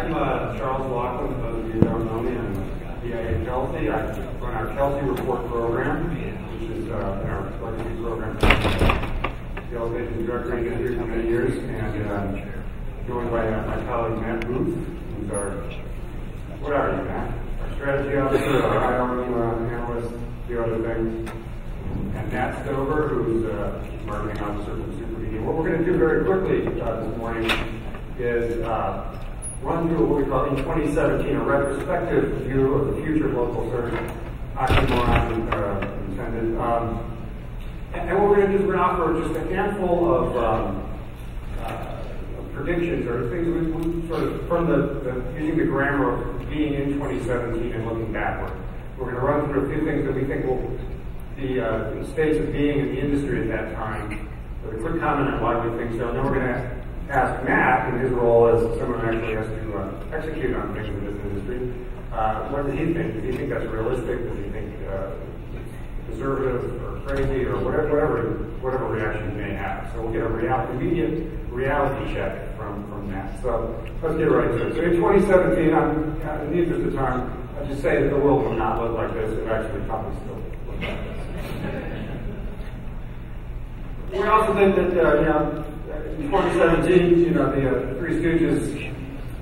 I'm Charles Laughlin. For those of you who don't know me, I'm BIA Kelsey. I run our Kelsey Report program, which is our legacy program. The Elevation Director, I've been here for many years, and joined by my colleague Matt Booth, who's our, what are you, Matt? Our strategy officer, our IR analyst, a few other things. And Matt Stover, who's marketing officer for Super Media. What we're going to do very quickly this morning is run through what we call in 2017 a retrospective view of the future of local search, oxymoron intended. And what we're going to do is we're going to offer just a handful of predictions or things we sort of from using the grammar of being in 2017 and looking backward. We're going to run through a few things that we think will be the states of being in the industry at that time, with a quick comment on why we think so. And then we're going to ask Matt, in his role as someone who actually has to execute on things in this industry, what does he think? Does he think that's realistic? Does he think conservative or crazy or whatever reaction he may have? So we'll get an immediate reality check from Matt. So let's get right to it. So in 2017, in the interest of time, I'll just say that the world will not look like this. It actually probably still look like this. We also think that, in 2017, the Three Stooges,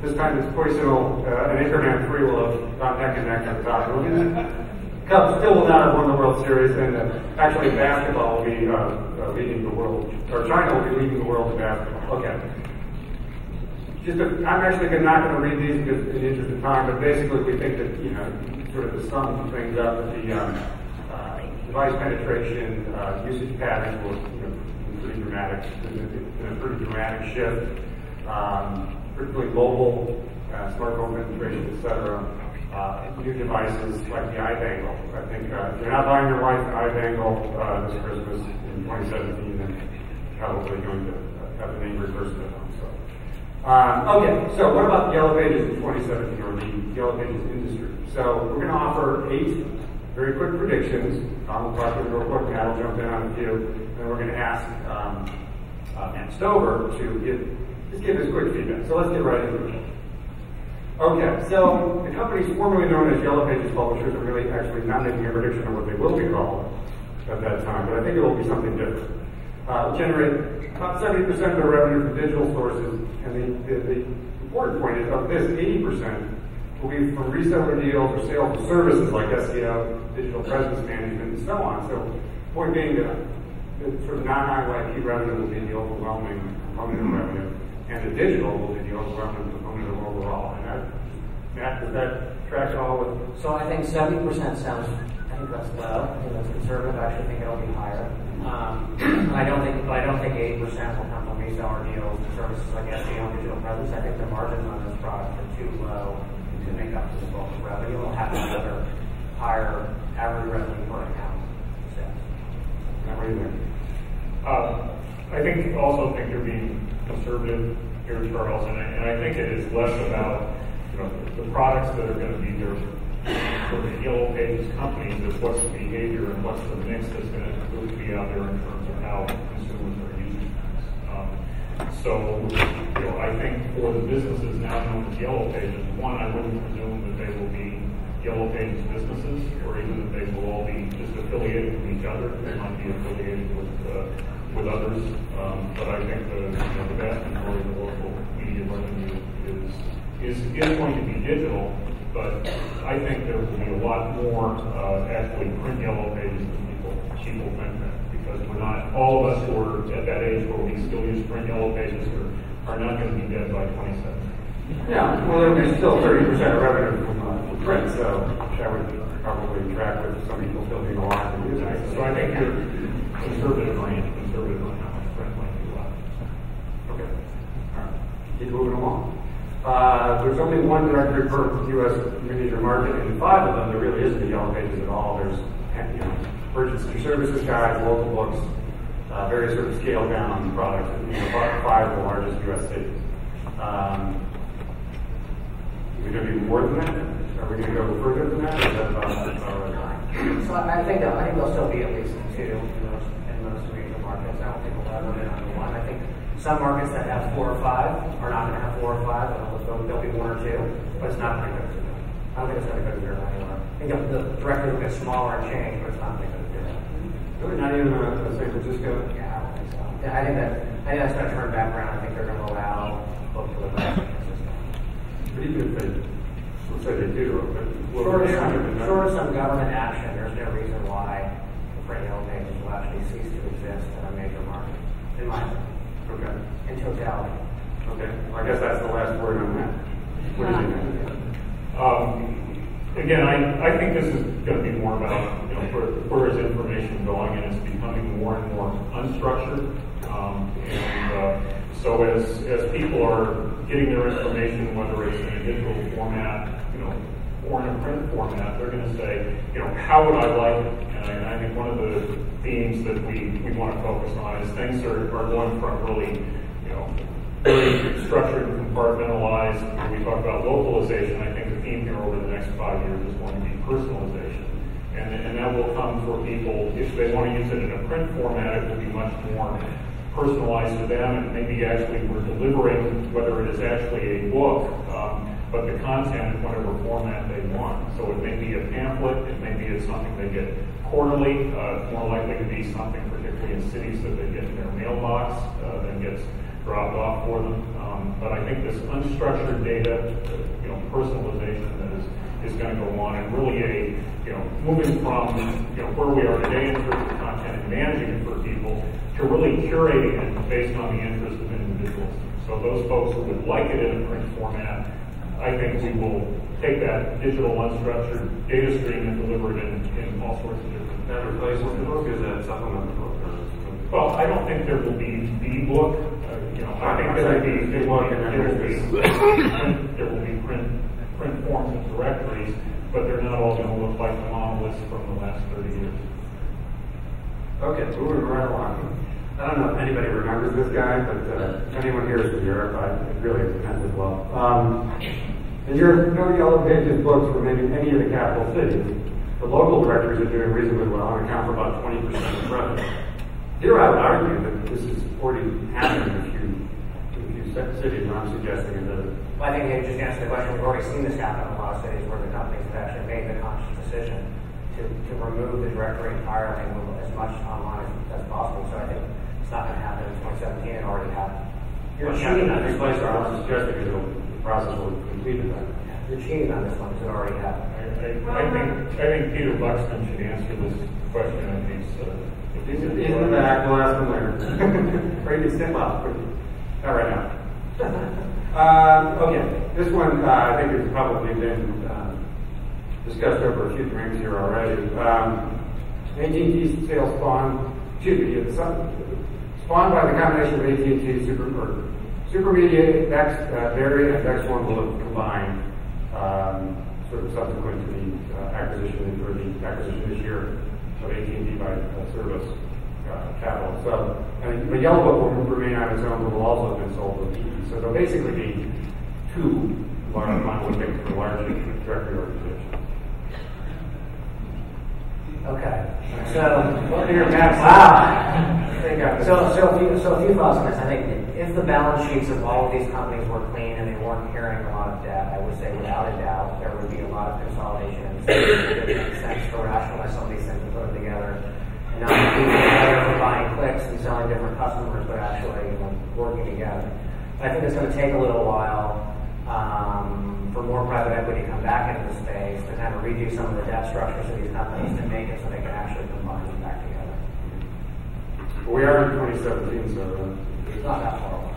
this time it's Poisonal and Anchorman 3 will have gone neck and neck at the top. Cubs still will not have won the World Series, and actually basketball will be leading the world, or China will be leading the world in basketball. Okay. I'm actually not going to read these because in the interest of time, but basically we think that, sort of to sum things up, that the device penetration, usage patterns will, pretty dramatic, a pretty dramatic shift, particularly mobile, smartphone penetration, etc. New devices like the iBangle. I think if you're not buying your wife an iBangle this Christmas in 2017, then probably going to have the name reversed at home. Okay, so what about the Yellow Pages in 2017, or the Yellow Pages industry? So we're going to offer 8 very quick predictions. We'll talk to them real quick, Matt will jump in on a few, and then we're going to ask Matt Stover to give his quick feedback. So let's get right into it. Okay, so the companies formerly known as Yellow Pages publishers are really actually not making a prediction of what they will be called at that time, but I think it will be something different. Generate about 70% of their revenue from digital sources, and the important point is of this, 80% will be from reseller deals or sales of services like SEO, digital presence management, and so on. So, point being that the sort of non-IYP revenue will be the overwhelming component of revenue, and the digital will be the overwhelming component of overall. And Matt, does that track at all with? So I think 70% sounds, I think that's low. I think that's conservative. I actually think it'll be higher. I don't think 80% will come from reseller deals and services like SEO and digital presence. I think the margins on this product are too low to make up for the bulk of revenue. We'll have another higher average revenue per account. What do you think? I also think you're being conservative here, Charles, and I think it is less about the products that are going to be there for the Yellow Pages companies. Is what's the behavior and what's the mix that's going to be out there in terms of how consumers are using things. So, I think for the businesses now known as Yellow Pages, one, I wouldn't presume that they will be Yellow Pages businesses, or even that they will all be just affiliated with each other. They might be affiliated with others, but I think the vast majority of the local media revenue is going to be digital. But I think there will be a lot more actually print Yellow Pages than people think that, because we're not, all of us who are at that age where we still use print Yellow Pages are not going to be dead by 27. Yeah, well, there'll be still 30% of revenue from print, so that would probably track with some people still being alive and using it. So I think you're conservative on how much print might be left. Okay, all right, keep moving along. There's only one directory per U.S. major market, and 5 of them there really isn't a Yellow Pages at all. There's emergency services guides, local books, various sort of scaled down products. 5 of the largest U.S. states. Is it going to be more than that? Are we going to go further than that? Or is that So I think there'll still be at least 2 in most major markets. I don't think we'll have one. I think some markets that have 4 or 5 are not going to have 4 or 5, and they'll go there'll be one or two, but it's not going to go to zero. I don't think it's going to go to zero anywhere. I think the directory will get smaller and change, but it's not going to go to zero. Really not even San Francisco? Yeah, I don't think so. Yeah, I think that's going to turn back around. I think they're going to allow both to live in San Francisco. But even if they, let's say they do, Short of some government action, there's no reason why the print yellow pages will actually cease to exist in a major market, in my opinion. Okay. In totality. Okay. I guess that's the last word on that. What do you think? Again, I think this is going to be more about, where is information going, and it's becoming more and more unstructured. So as people are getting their information, whether it's in a digital format, or in a print format, they're going to say, how would I like it? And I think one of the themes that we want to focus on is things are going from really, very structured and compartmentalized. When we talk about localization, I think the theme here over the next 5 years is going to be personalization. And that will come for people, if they want to use it in a print format, it will be much more personalized to them, and maybe actually we're delivering, whether it is actually a book, but the content in whatever format they want. So it may be a pamphlet, it may be it's something they get quarterly, more likely to be something particularly in cities that they get in their mailbox that gets dropped off for them. But I think this unstructured data, personalization that is going to go on, and really moving from where we are today in terms of content and managing it for people to really curating it based on the interest of individuals. So those folks who would like it in a print format, I think we will take that digital unstructured data stream and deliver it in all sorts of different. That replaces the book, is that supplement the book? Well, I don't think there will be the book. I think there will be print forms and directories, but they're not all going to look like the monoliths from the last 30 years. Okay, moving right along. I don't know if anybody remembers this guy, but anyone here is from Europe. It really depends as well. And your No Yellow Pages books from maybe any of the capital cities. The local directories are doing reasonably well and account for about 20% of revenue. Here I would argue that this is already happening in a few cities, and I'm suggesting it doesn't. Well, I think you just answered the question. We've already seen this happen in a lot of cities where the companies have actually made the conscious decision to remove the directory entirely and move as much online as possible. So I think it's not going to happen in 2017. It already happened. You're cheating on this place, or I'm suggesting that the process will be completed then. You're cheating on this one because it already happened. I think Peter Buxton should answer this question. He's in the back. We'll ask him later. Or you can step up. Not right now. Okay, this one I think has probably been discussed over a few drinks here already. AT&T sales spawned by the combination of AT&T Supermedia, Berry, and X1 will have combined sort of subsequent to the acquisition this year of AT&T by Service Capital. So, and the Yellow Book will remain on its own, but will also have been sold with ET. So there'll basically be two large monolithic for large directory organizations. Okay. So, wow. So a few thoughts on this. I think if the balance sheets of all of these companies were clean and they weren't carrying a lot of debt, I would say without a doubt there would be a lot of consolidation. It makes sense to rationalize some of these things and put them together. And not be together for buying clicks and selling different customers, but actually working together. I think it's going to take a little while for more private equity to come back into the space to kind of redo some of the debt structures of these companies to make it so they can actually combine them back together. We are in 2017, so it's not that far away.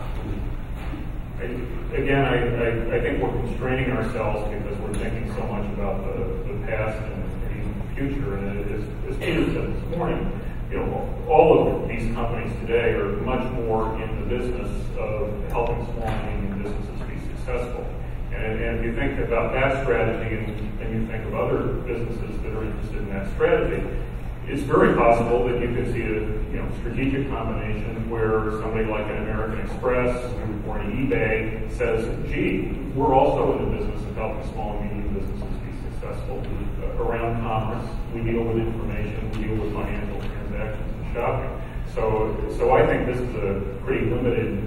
Again, I think we're constraining ourselves because we're thinking so much about the past and even the future. And as Peter said this morning, all of these companies today are much more in the business of helping small and medium businesses be successful. And if you think about that strategy and you think of other businesses that are interested in that strategy, it's very possible that you could see a strategic combination where somebody like an American Express or an eBay says, gee, we're also in the business of helping small and medium businesses be successful around commerce. We deal with information, we deal with financial transactions and shopping. So I think this is a pretty limited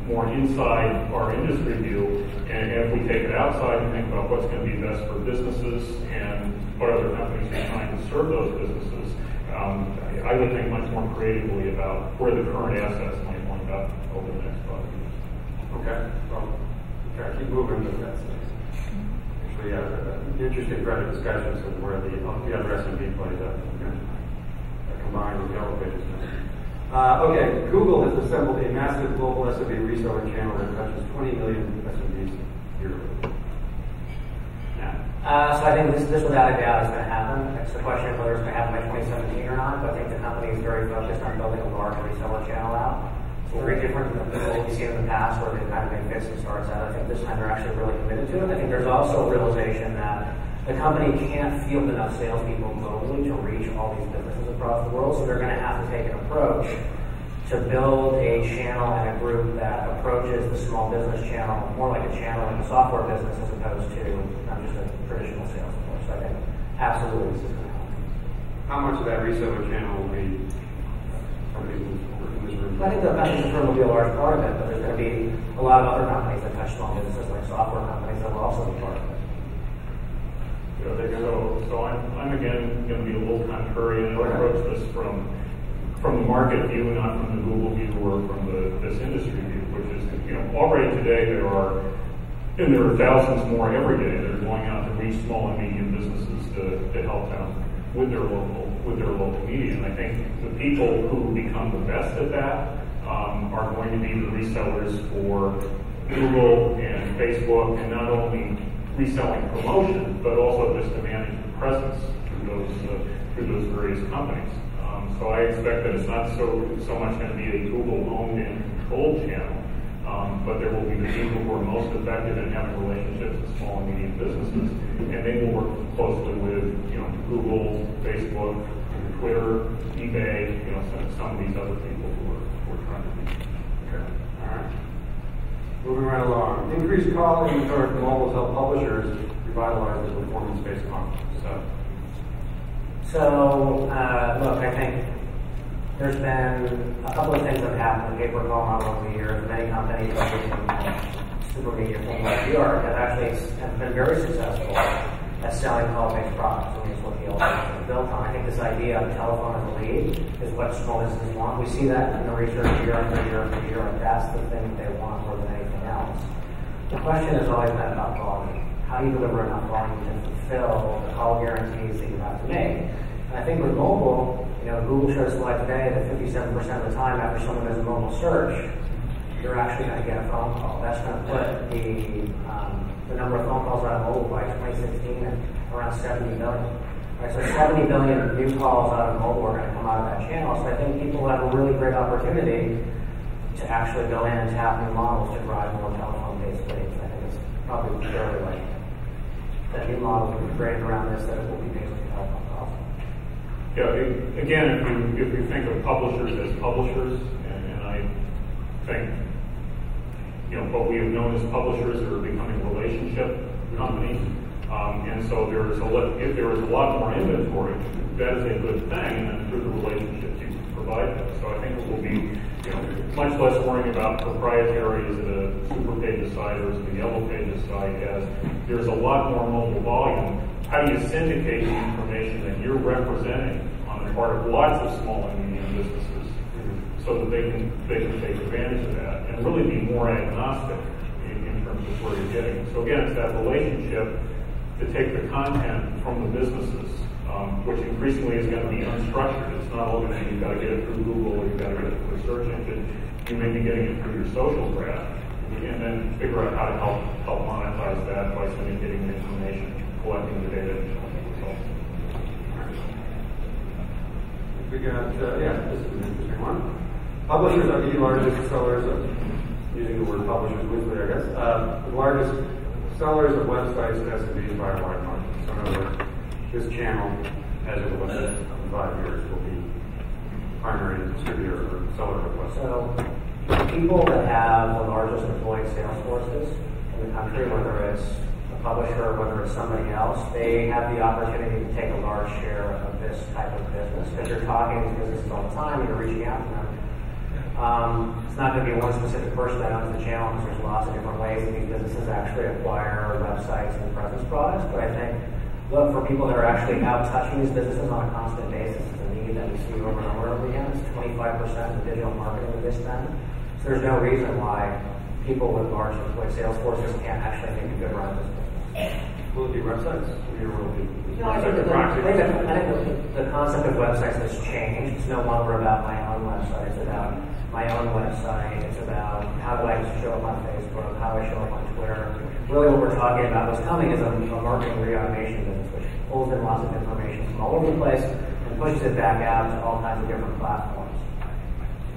more inside our industry view. And if we take it outside and think about what's going to be best for businesses and what other companies are trying to serve those businesses, I would think much more creatively about where the current assets might wind up over the next 5 years. Okay, well, okay, keep moving with that space. Actually, interesting thread of discussions of where the other SMB plays out. Combined with Yellow Pages. Okay, Google has assembled a massive global SMB reseller channel that touches 20 million SMBs yearly. So I think this without a doubt is going to happen. It's the question of whether it's going to happen by 2017 or not, but I think the company is very focused on building a large reseller channel out. It's very different from what we've seen in the past where they've kind of made fits and starts out. I think this time they're actually really committed to it. I think there's also a realization that the company can't field enough salespeople globally to reach all these businesses across the world, so they're going to have to take an approach to build a channel and a group that approaches the small business channel more like a channel in the software business as opposed to not just a traditional sales force. So I think absolutely this is going to happen. How much of that reseller channel will be companies in this room? I think the message firm will be a large part of it, but there's going to be a lot of other companies that touch small businesses, like software companies, that will also be part of it. So I'm again going to be a little contrarian and approach this from the market view, not from the Google view or from this industry view, which is, already today there are thousands more every day that are going out to reach small and medium businesses to help them with their local media. And I think the people who become the best at that are going to be the resellers for Google and Facebook, and not only reselling promotion, but also just to manage the presence through those various companies. So I expect that it's not so much going to be a Google-owned and controlled channel, but there will be the people who are most effective in having relationships with small and medium businesses, and they will work closely with Google, Facebook, Twitter, eBay, some of these other people who are trying to reach. Okay, all right. Moving right along. Increased call inventory from mobile help publishers revitalize the performance-based content. So, look, I think there's been a couple of things that have happened in the pay-per-call model over the years. Many companies, including super media things like VR, have been very successful at selling call-based products. I mean, it's what the LLC is built on. I think this idea of telephone as a lead is what small businesses want. We see that in the research year after year after year, and that's the thing that they want more than anything else. The question has always been about volume. How do you deliver enough volume to fulfill the call guarantees that you have to make? And I think with mobile, Google showed a slide today that 57% of the time after someone does a mobile search, you're actually going to get a phone call. That's going to put the number of phone calls out of mobile by 2016 at around 70 billion. Right, so 70 billion new calls out of mobile are going to come out of that channel. So I think people have a really great opportunity to actually go in and tap new models to drive more telephone-based leads. I think it's probably fairly likely that new models will be created around this, that it will be basically telephone calls. Yeah, again, if you think of publishers as publishers, and I think, what we have known as publishers are becoming relationship companies, and so if there is a lot more inventory, that is a good thing, and then through the relationships you provide them. So I think it will be, much less worrying about proprietary as the Super Pages side or as the Yellow Pages side, as there's a lot more mobile volume. How do you syndicate the information that you're representing on the part of lots of small and medium businesses so that they can take advantage of that and really be more agnostic in terms of where you're getting? So again, it's that relationship to take the content from the businesses, which increasingly is going to be unstructured. It's not all going to be, you've got to get it through Google or you've got to get it through a search engine. You may be getting it through your social graph, and then figure out how to help monetize that by syndicating the information, collecting the data, and showing the results. We got, this is an interesting one. Publishers are the largest sellers of, using the word publishers loosely, I guess, the largest sellers of websites to SMBs by a wide margin. So in other words, this channel, as it will last 5 years, will be primary distributor or seller of websites. So people that have the largest employed sales forces in the country, whether it's a publisher, whether it's somebody else, they have the opportunity to take a large share of this type of business because you're talking to businesses all the time, you're reaching out to them. It's not going to be one specific person that owns the channel, because there's lots of different ways that these businesses actually acquire websites and presence products. But I think, look, for people that are actually out touching these businesses on a constant basis, it's a need that we see over and over again. It's 25% of digital marketing that they spend. So there's no reason why people with large like sales forces can't actually make a good run of this business. Will it be websites? Or will it be I think the concept of websites has changed. It's no longer about my own website. It's about my own website. It's about how do I show up on Facebook, how do I show up on Twitter. Really what we're talking about, what's coming is a marketing re-automation business, which pulls in lots of information from all over the place and pushes it back out to all kinds of different platforms.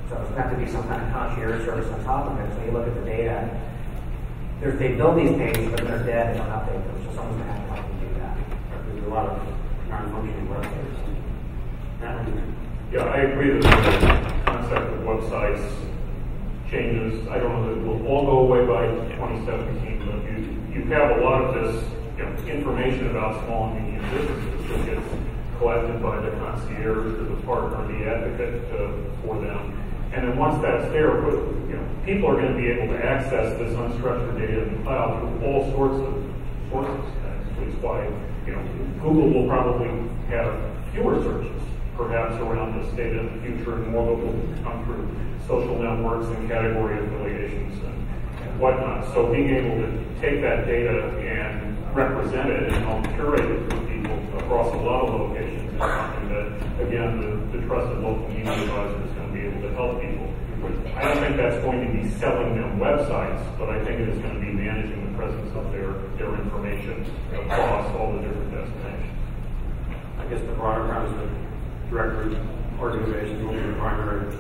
So it's going to have to be some kind of concierge service on top of it. So you look at the data, they build these pages, but they're dead, they don't update them. So someone's going to have to help them do that. There's a lot of non-functioning websites. Yeah, I agree that the concept of websites changes. I don't know that it will all go away by 2017, but you have a lot of this information about small and medium businesses that gets collected by the concierge or the partner, the advocate for them. And then once that's there, people are going to be able to access this unstructured data in the cloud through all sorts of sources. That's why Google will probably have fewer searches, perhaps around this data in the future, and more that will come through social networks and category affiliations and whatnot. So being able to take that data and represent it and help curate it for people across a lot of locations is something that, again, the trusted local media advisor is going to be able to help people. I don't think that's going to be selling them websites, but I think it is going to be managing the presence of their information across all the different destinations. I guess the broader premise of directory organizations will be the primary.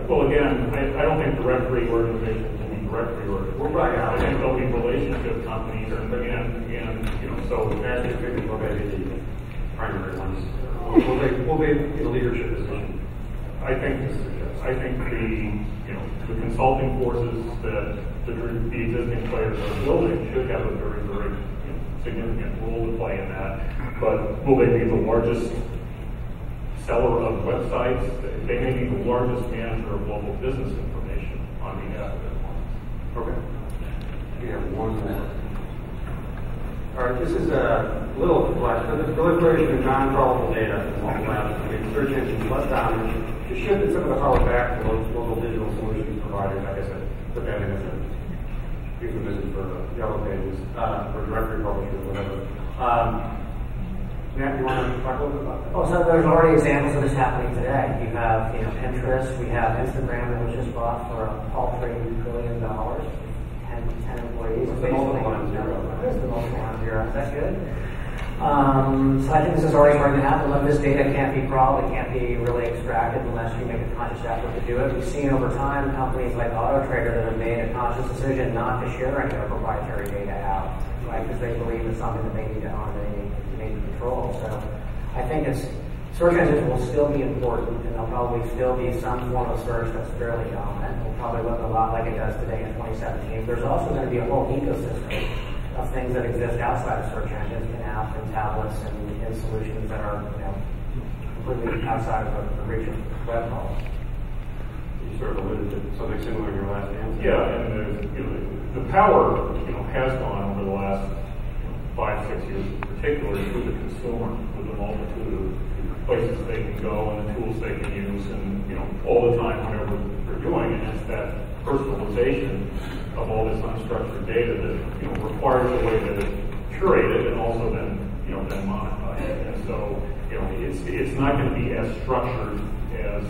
Well, again, I don't think directory organizations will be directory organizations. Well, right. I think they'll be relationship companies, and so Management figures will be the primary ones. Will they in a leadership position? I think the consulting forces that the existing players are building should have a very, very significant role to play in that. But will they be the largest seller of websites? They may be the largest manager of local business information on behalf of their clients. Okay. We have one more. All right, this is a little complex, but the proliferation of non-crawlable data in mobile apps and search engines less dominant. It shifted some of the power back to local digital solutions providers. I guess I put that in as a euphemism for yellow pages, for directory publishers, or whatever. Matt, you want to talk a little bit about that? Well, so there's already examples of this happening today. You have, Pinterest. We have Instagram that was just bought for a paltry $1 billion, 10 employees. What's the multiple on zero? What is the multiple on zero? Is that good? So I think this is already starting to happen. Look, this data can't be crawled. It can't be really extracted unless you make a conscious effort to do it. We've seen over time companies like AutoTrader that have made a conscious decision not to share any of their proprietary data out, right? Because they believe it's something that they need to own, they need to control. So I think search engines will still be important, and there'll probably still be some form of search that's fairly dominant. It'll probably look a lot like it does today in 2017. There's also going to be a whole ecosystem of things that exist outside of search engines, in apps and tablets and solutions that are completely outside of the reach of web calls. You sort of alluded to something similar in your last answer. Yeah, and the power has gone over the last 5-6 years, particularly through the consumer, with the multitude of places they can go and the tools they can use, and all the time whenever they're doing it, it's that personalization of all this unstructured data that requires a way to curate it and also then monetize it. And so it's not going to be as structured as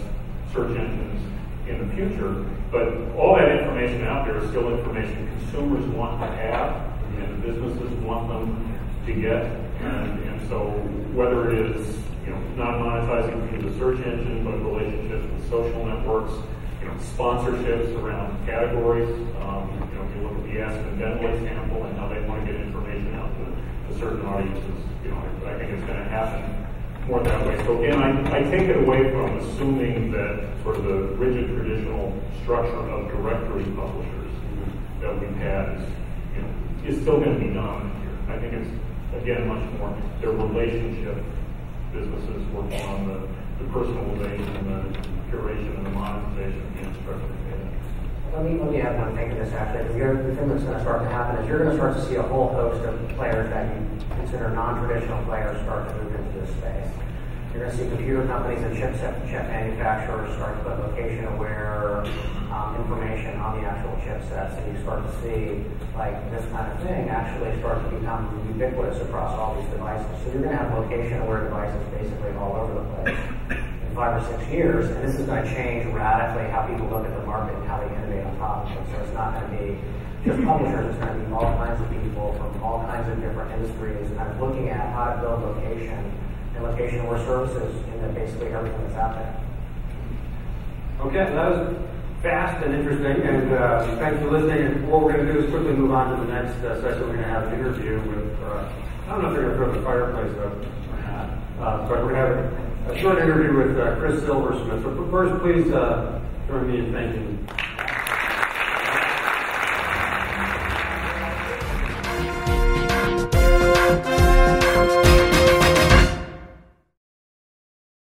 search engines in the future, but all that information out there is still information consumers want to have and the businesses want them to get. And so whether it is not monetizing through the search engine, but relationships with social networks, sponsorships around categories. If you look at the Aspen Dental example and how they want to get information out to certain audiences, I think it's going to happen more that way. So again, I take it away from assuming that sort of the rigid traditional structure of directory publishers that we've had is still going to be dominant here. I think it's, again, much more their relationship businesses working on the personalization, the curation, and the monetization of the unstructured data. Let me add one thing to this actually. The thing that's going to start to happen is you're going to start to see a whole host of players that you consider non-traditional players start to move into this space. You're going to see computer companies and chip manufacturers start to put location-aware information on the actual chipsets, and you start to see like this kind of thing actually start to become ubiquitous across all these devices. So you're going to have location-aware devices basically all over the place in 5 or 6 years, and this is going to change radically how people look at the market and how they innovate on top of it. So it's not going to be just publishers, it's going to be all kinds of people from all kinds of different industries kind of looking at how to build location and location-aware services in basically everything that's out there. Okay, that was fast and interesting, and thanks for listening. And what we're going to do is quickly move on to the next session. We're going to have an interview with, I don't know if they're going to throw the fireplace up or not, but we're going to have a short interview with Chris Silversmith. So first, please join me in thanking